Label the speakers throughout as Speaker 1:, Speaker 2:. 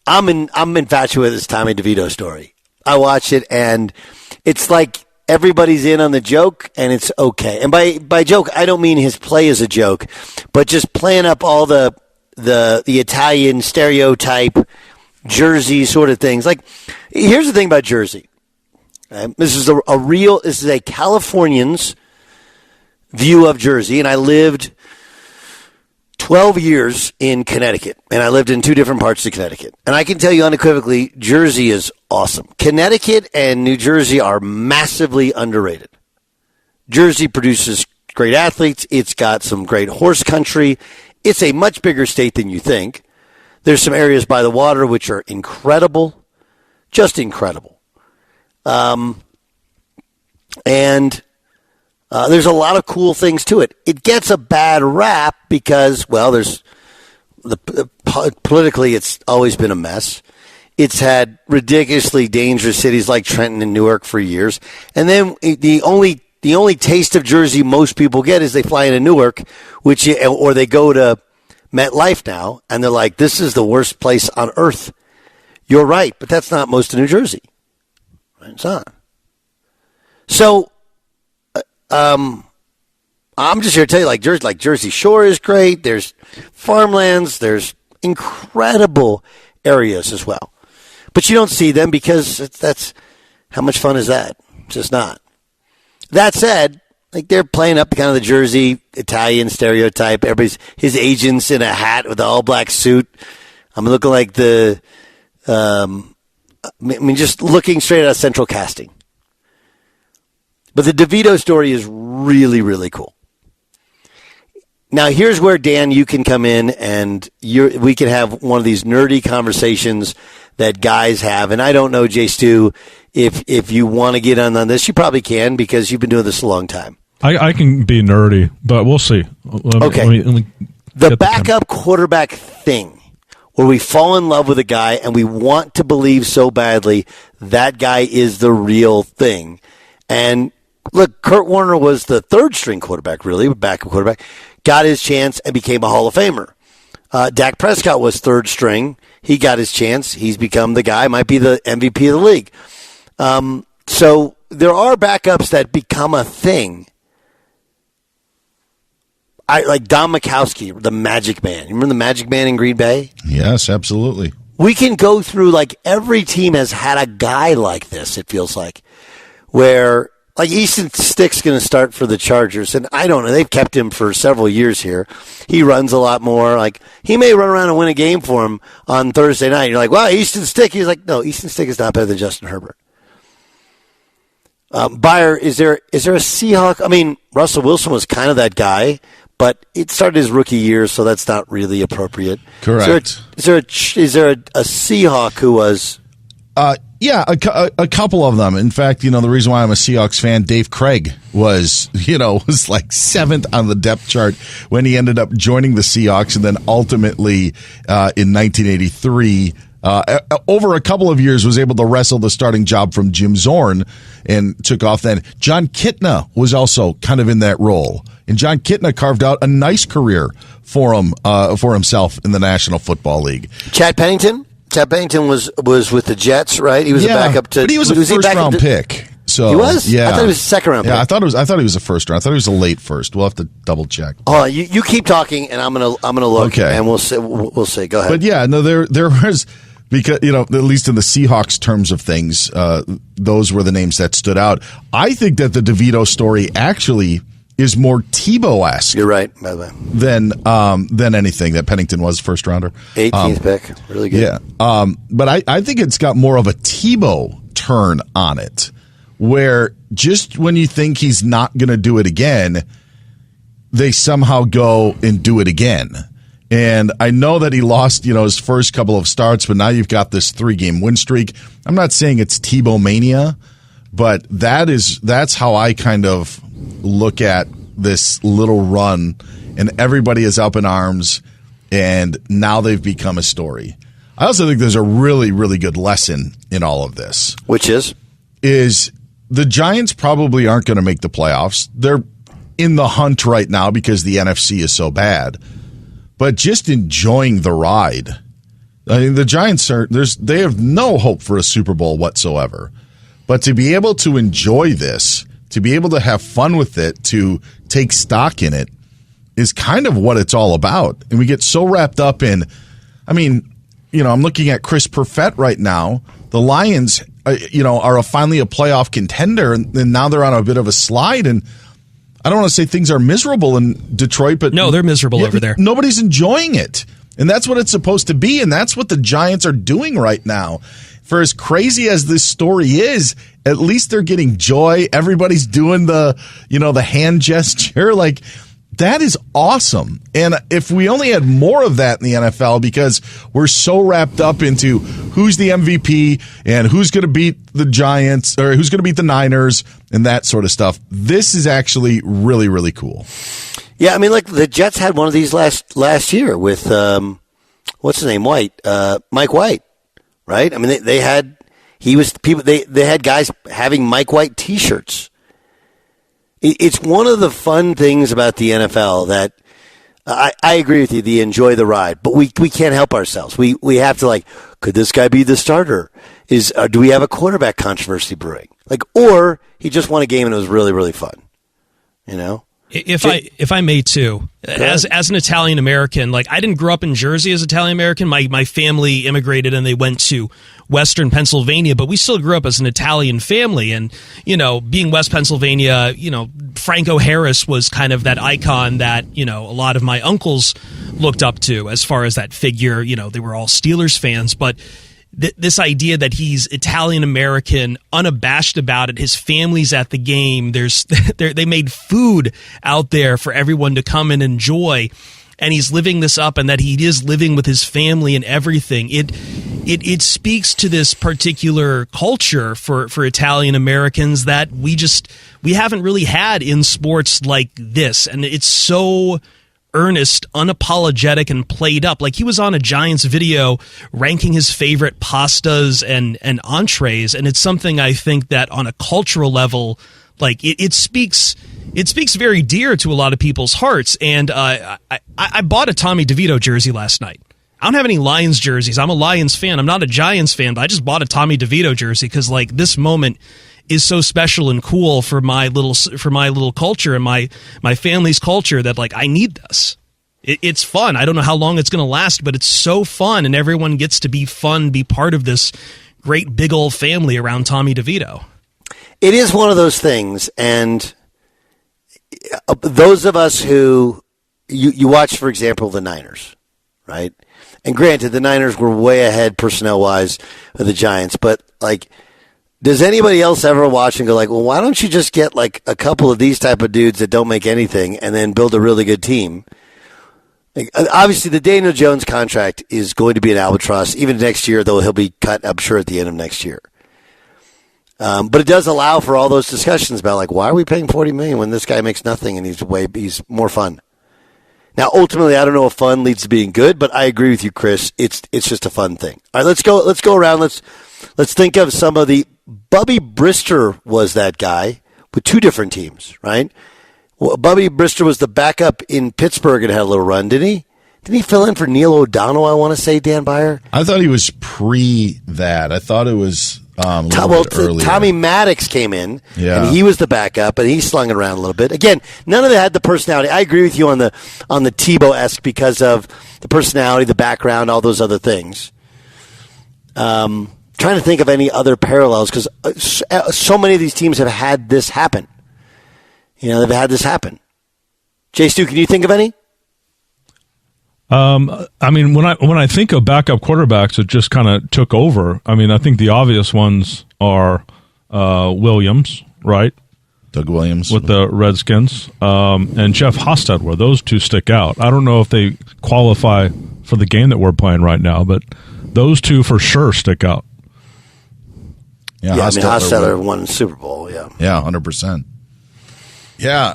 Speaker 1: I'm infatuated with this Tommy DeVito story. I watch it, and it's like everybody's in on the joke, and it's okay. And by joke, I don't mean his play is a joke, but just playing up all the Italian stereotype Jersey sort of things. Like, here's the thing about Jersey. This is a Californian's view of Jersey, and I lived 12 years in Connecticut, and I lived in 2 different parts of Connecticut. And I can tell you unequivocally, Jersey is awesome. Connecticut and New Jersey are massively underrated. Jersey produces great athletes. It's got some great horse country. It's a much bigger state than you think. There's some areas by the water which are incredible, just incredible. There's a lot of cool things to it. It gets a bad rap because, well, politically it's always been a mess. It's had ridiculously dangerous cities like Trenton and Newark for years. And then the only taste of Jersey most people get is they fly into Newark, or they go to MetLife now, and they're like, this is the worst place on earth. You're right, but that's not most of New Jersey. It's not. So, I'm just here to tell you, like Jersey Shore is great. There's farmlands. There's incredible areas as well. But you don't see them because that's how much fun is that? It's just not. That said, like, they're playing up kind of the Jersey Italian stereotype. His agent's in a hat with an all-black suit. I'm looking like just looking straight out of Central Casting. But the DeVito story is really, really cool. Now, here's where, Dan, you can come in and we can have one of these nerdy conversations that guys have. And I don't know, Jay Stu, if you want to get on this. You probably can because you've been doing this a long time.
Speaker 2: I can be nerdy, but we'll see.
Speaker 1: Okay. The backup quarterback thing, where we fall in love with a guy and we want to believe so badly that guy is the real thing. And look, Kurt Warner was the third-string quarterback, really, backup quarterback, got his chance and became a Hall of Famer. Dak Prescott was third string. He got his chance. He's become the guy, might be the MVP of the league. So there are backups that become a thing. Like Don Majkowski, the Magic Man. You remember the Magic Man in Green Bay?
Speaker 3: Yes, absolutely.
Speaker 1: We can go through, like, every team has had a guy like this, it feels like, where, like, Easton Stick's going to start for the Chargers, and I don't know, they've kept him for several years here. He runs a lot more. Like, he may run around and win a game for him on Thursday night. You're like, wow, Easton Stick. He's like, no, Easton Stick is not better than Justin Herbert. Beyer, is there a Seahawk? I mean, Russell Wilson was kind of that guy, but it started his rookie year, so that's not really appropriate.
Speaker 3: Correct.
Speaker 1: Is there a Seahawk who was?
Speaker 3: Yeah, a couple of them. In fact, the reason why I'm a Seahawks fan, Dave Craig was like 7th on the depth chart when he ended up joining the Seahawks, and then ultimately in 1983. Over a couple of years, was able to wrestle the starting job from Jim Zorn and took off then. John Kitna was also kind of in that role. And John Kitna carved out a nice career for himself in the National Football League.
Speaker 1: Chad Pennington? Chad Pennington was with the Jets, right? He was a backup to.
Speaker 3: But he was a first-round pick. So,
Speaker 1: he was?
Speaker 3: Yeah.
Speaker 1: I thought he was a second-round pick.
Speaker 3: Yeah, I thought he was a first round. I thought he was a late first. We'll have to double-check.
Speaker 1: Oh, you keep talking, and I'm gonna look, okay, and we'll see. Go ahead.
Speaker 3: But yeah, no, there was. Because, at least in the Seahawks terms of things, those were the names that stood out. I think that the DeVito story actually is more Tebow-esque.
Speaker 1: You're right, by the way.
Speaker 3: Than anything that Pennington was first rounder.
Speaker 1: 18th pick. Really good.
Speaker 3: Yeah. But I think it's got more of a Tebow turn on it, where just when you think he's not going to do it again, they somehow go and do it again. And I know that he lost, his first couple of starts, but now you've got this 3-game win streak. I'm not saying it's Tebow mania, but that's how I kind of look at this little run, and everybody is up in arms, and now they've become a story. I also think there's a really, really good lesson in all of this.
Speaker 1: Which is
Speaker 3: the Giants probably aren't going to make the playoffs. They're in the hunt right now because the NFC is so bad. But just enjoying the ride I mean, the Giants they have no hope for a Super Bowl whatsoever. But to be able to enjoy this, to be able to have fun with it, to take stock in it, is kind of what it's all about. And we get so wrapped up in, I'm looking at Chris Perfett right now. The Lions, are finally a playoff contender, and now they're on a bit of a slide. And I don't want to say things are miserable in Detroit, but
Speaker 4: no, they're miserable over there.
Speaker 3: Nobody's enjoying it. And that's what it's supposed to be, and that's what the Giants are doing right now. For as crazy as this story is, at least they're getting joy. Everybody's doing the hand gesture. Like, that is awesome. And if we only had more of that in the NFL, because we're so wrapped up into who's the MVP and who's going to beat the Giants or who's going to beat the Niners and that sort of stuff, this is actually really, really cool.
Speaker 1: Yeah, I mean, like the Jets had one of these last year with what's his name, Mike White, right? I mean, they had guys having Mike White T-shirts. It's one of the fun things about the NFL that I agree with you. They enjoy the ride, but we can't help ourselves. We have to, like, could this guy be the starter? Do we have a quarterback controversy brewing? Like, or he just won a game and it was really, really fun, you know?
Speaker 4: If I may too, as an Italian American, like I didn't grow up in Jersey as Italian American. My family immigrated and they went to Western Pennsylvania, but we still grew up as an Italian family. And being West Pennsylvania, Franco Harris was kind of that icon that a lot of my uncles looked up to as far as that figure. They were all Steelers fans, but this idea that he's Italian American, unabashed about it. His family's at the game. They made food out there for everyone to come and enjoy, and he's living this up, and that he is living with his family and everything. It speaks to this particular culture for Italian Americans that we haven't really had in sports like this, and it's so earnest, unapologetic, and played up. Like he was on a Giants video ranking his favorite pastas and entrees, and it's something I think that on a cultural level, like it speaks very dear to a lot of people's hearts. And I bought a Tommy DeVito jersey last night. I don't have any Lions jerseys. I'm a Lions fan. I'm not a Giants fan, but I just bought a Tommy DeVito jersey because like this moment is so special and cool for my little culture and my family's culture that like I need this. It's fun. I don't know how long it's going to last, but it's so fun, and everyone gets to be part of this great big old family around Tommy DeVito.
Speaker 1: It is one of those things, and those of us who you watch, for example, the Niners, right? And granted, the Niners were way ahead personnel-wise of the Giants, but like, does anybody else ever watch and go like, well, why don't you just get like a couple of these type of dudes that don't make anything and then build a really good team? Like, obviously, the Daniel Jones contract is going to be an albatross even next year, though he'll be cut, I'm sure, at the end of next year. But it does allow for all those discussions about like, why are we paying $40 million when this guy makes nothing and he's more fun? Now, ultimately, I don't know if fun leads to being good, but I agree with you, Chris. It's just a fun thing. All right, let's go around. Let's think of some of the. Bubby Brister was that guy with two different teams, right? Well, Bubby Brister was the backup in Pittsburgh and had a little run, didn't he? Didn't he fill in for Neil O'Donnell, I want to say, Dan Byer?
Speaker 3: I thought he was pre that. I thought it was a little bit earlier.
Speaker 1: Tommy Maddox came in,
Speaker 3: yeah,
Speaker 1: and he was the backup, and he slung it around a little bit. Again, none of it had the personality. I agree with you on the Tebow-esque because of the personality, the background, all those other things. Trying to think of any other parallels because so many of these teams have had this happen. They've had this happen. Jay Stu, can you think of any?
Speaker 2: I mean, when I think of backup quarterbacks, it just kind of took over. I mean, I think the obvious ones are Williams, right?
Speaker 3: Doug Williams
Speaker 2: with the Redskins, and Jeff Hostetler. Those two stick out. I don't know if they qualify for the game that we're playing right now, but those two for sure stick out.
Speaker 1: Yeah, Hostetler won the Super Bowl. Yeah,
Speaker 3: 100%. Yeah,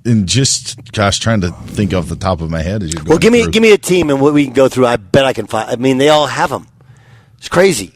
Speaker 3: and just trying to think off the top of my head as you're going.
Speaker 1: Well, give me a team and what we can go through. I bet I can find. I mean, they all have them. It's crazy.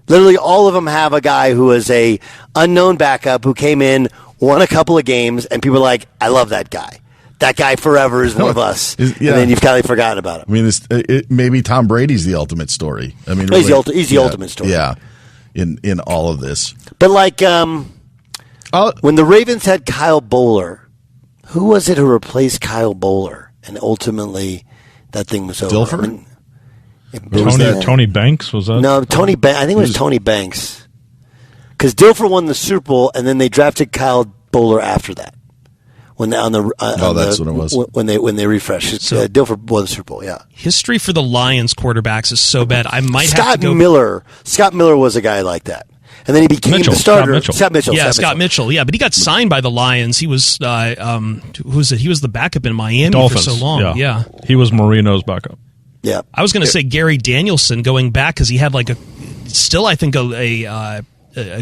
Speaker 1: Literally, all of them have a guy who is a unknown backup who came in, won a couple of games, and people are like, "I love that guy." that guy forever is one of us.
Speaker 3: Yeah.
Speaker 1: And then you've kind of forgotten about him.
Speaker 3: I mean, maybe Tom Brady's the ultimate story. I mean,
Speaker 1: he's the ultimate story.
Speaker 3: Yeah, in all of this.
Speaker 1: But like when the Ravens had Kyle Bowler, who was it who replaced Kyle Bowler? And ultimately, that thing was over.
Speaker 3: Dilfer?
Speaker 1: I mean,
Speaker 2: Tony Banks, was that?
Speaker 1: No, Tony. I think it was Tony Banks. Because Dilfer won the Super Bowl, and then they drafted Kyle Bowler after that. When they,
Speaker 3: that's what it was.
Speaker 1: When they refreshed,
Speaker 4: So-
Speaker 1: Dilfer won the Super Bowl. Yeah.
Speaker 4: History for the Lions quarterbacks is so bad. I might have
Speaker 1: Scott
Speaker 4: to go.
Speaker 1: Miller. Scott Miller was a guy like that, and then he became
Speaker 2: Mitchell,
Speaker 1: the starter.
Speaker 2: Scott Mitchell.
Speaker 4: Scott Mitchell. Yeah, but he got signed by the Lions. He was who was it? He was the backup in Miami
Speaker 2: Dolphins.
Speaker 4: for so long. Yeah.
Speaker 2: He was Marino's backup.
Speaker 1: Yeah.
Speaker 4: I was going to say Gary Danielson going back because he had like I think a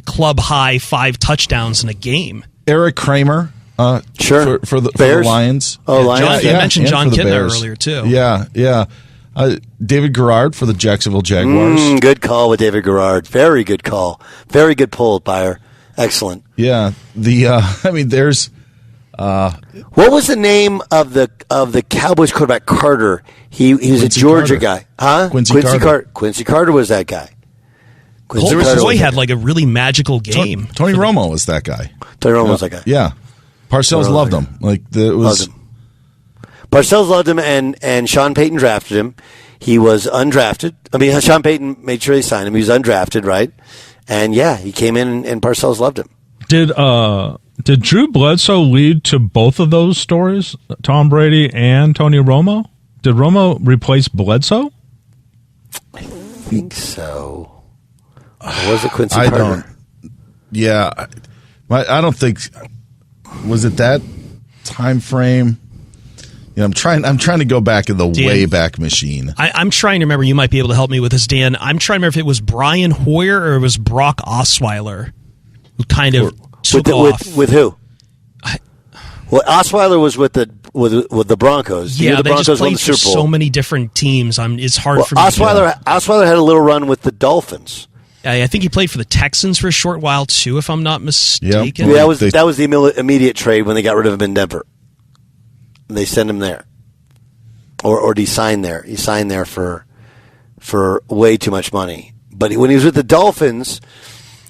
Speaker 4: club high 5 touchdowns in a game.
Speaker 3: Eric Kramer.
Speaker 1: Sure.
Speaker 3: For the
Speaker 1: Bears?
Speaker 3: Lions.
Speaker 1: Oh, Lions.
Speaker 4: You mentioned
Speaker 3: and
Speaker 4: John
Speaker 3: for the
Speaker 4: Kitna
Speaker 3: Bears.
Speaker 4: earlier too.
Speaker 3: Yeah. David Garrard for the Jacksonville Jaguars.
Speaker 1: Good call with David Garrard. Very good call. Very good pull, Byer. Excellent.
Speaker 3: Yeah. There's.
Speaker 1: What was the name of the Cowboys quarterback Carter? He was
Speaker 3: Quincy
Speaker 1: a Georgia
Speaker 3: Carter.
Speaker 1: guy, huh?
Speaker 3: Quincy Carter.
Speaker 1: Quincy Carter was that guy.
Speaker 4: Colt McCoy had like a really magical game.
Speaker 3: Tony Romo was that guy.
Speaker 1: Tony Romo was that guy.
Speaker 3: Yeah. Parcells loved him.
Speaker 1: Loved him. Parcells loved him, and Sean Payton drafted him. He was undrafted. I mean, Sean Payton made sure they signed him. He was undrafted, right? And yeah, he came in, and Parcells loved him.
Speaker 2: Did Drew Bledsoe lead to both of those stories, Tom Brady and Tony Romo? Did Romo replace Bledsoe?
Speaker 1: I think so. Or was it Quincy
Speaker 3: I
Speaker 1: Carter?
Speaker 3: don't. Yeah. I don't think. Was it that time frame? Yeah, I'm trying to go back in the
Speaker 4: Dan,
Speaker 3: Wayback Machine.
Speaker 4: I'm trying to remember. You might be able to help me with this, Dan. I'm trying to remember if it was Brian Hoyer or it was Brock Osweiler who kind of took off.
Speaker 1: With who? Well, Osweiler was with the Broncos.
Speaker 4: Yeah,
Speaker 1: the
Speaker 4: they
Speaker 1: Broncos
Speaker 4: just
Speaker 1: won
Speaker 4: played
Speaker 1: the
Speaker 4: for
Speaker 1: Super Bowl.
Speaker 4: so many different teams. It's hard for me.
Speaker 1: Osweiler had a little run with the Dolphins.
Speaker 4: I think he played for the Texans for a short while too, if I'm not mistaken.
Speaker 1: Yeah, that was the immediate trade when they got rid of him in Denver. They sent him there, or he signed there. He signed there for way too much money. But when he was with the Dolphins,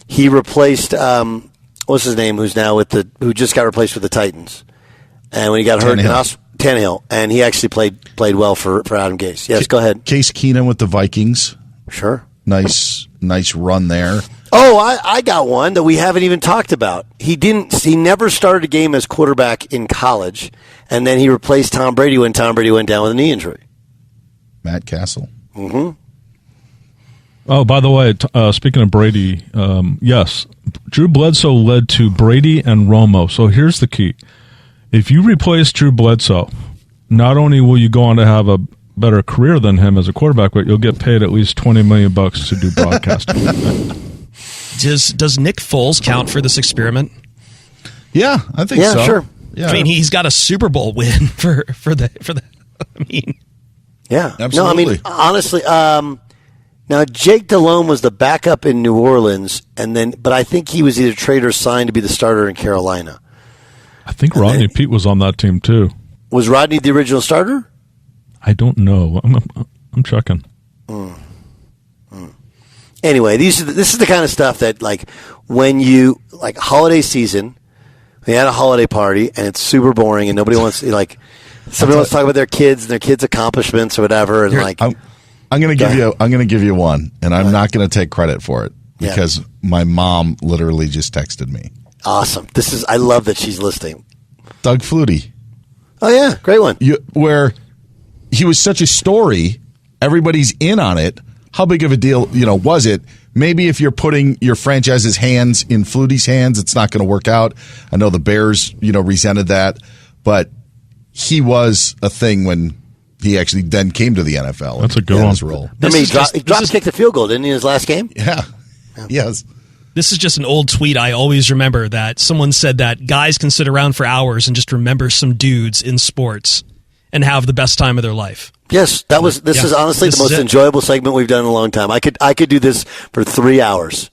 Speaker 1: he replaced what's his name? Who just got replaced with the Titans. And when he got hurt, Tannehill, and he actually played well for Adam Gase. Yes, go ahead.
Speaker 3: Case Keenum with the Vikings.
Speaker 1: Sure.
Speaker 3: Nice run there.
Speaker 1: Oh, I got one that we haven't even talked about. He never started a game as quarterback in college, and then he replaced Tom Brady when Tom Brady went down with a knee injury.
Speaker 3: Matt Castle.
Speaker 1: Mm-hmm.
Speaker 2: Oh, by the way, speaking of Brady, yes, Drew Bledsoe led to Brady and Romo. So here's the key. If you replace Drew Bledsoe, not only will you go on to have a better career than him as a quarterback, but you'll get paid at least $20 million to do broadcasting.
Speaker 4: Does Nick Foles count for this experiment?
Speaker 3: Yeah, I think so.
Speaker 1: Yeah, sure.
Speaker 3: Yeah.
Speaker 4: I mean, he's got a Super Bowl win for the. I mean,
Speaker 1: yeah,
Speaker 3: absolutely.
Speaker 1: No, I mean honestly. Now Jake Delhomme was the backup in New Orleans, but I think he was either traded or signed to be the starter in Carolina.
Speaker 2: I think Rodney Peete was on that team too.
Speaker 1: Was Rodney the original starter?
Speaker 2: I don't know. I'm checking.
Speaker 1: Anyway, this is the kind of stuff that, like, when you, like, holiday season, they had a holiday party and it's super boring and nobody wants somebody wants to talk about their kids and their kids' accomplishments or whatever, and
Speaker 3: I'm going to give you one, and I'm not going to take credit for it because my mom literally just texted me.
Speaker 1: Awesome. I love that she's listening.
Speaker 3: Doug Flutie.
Speaker 1: Oh yeah, great one.
Speaker 3: Where he was such a story, everybody's in on it. How big of a deal, was it? Maybe if you're putting your franchise's hands in Flutie's hands, it's not going to work out. I know the Bears, resented that, but he was a thing when he actually then came to the NFL.
Speaker 2: That's a good one.
Speaker 3: Role.
Speaker 1: He kicked the field goal, didn't he, in his last game?
Speaker 3: Yeah. Yes.
Speaker 4: This is just an old tweet I always remember that someone said that guys can sit around for hours and just remember some dudes in sports and have the best time of their life.
Speaker 1: Yes, this is honestly the most enjoyable segment we've done in a long time. I could do this for 3 hours.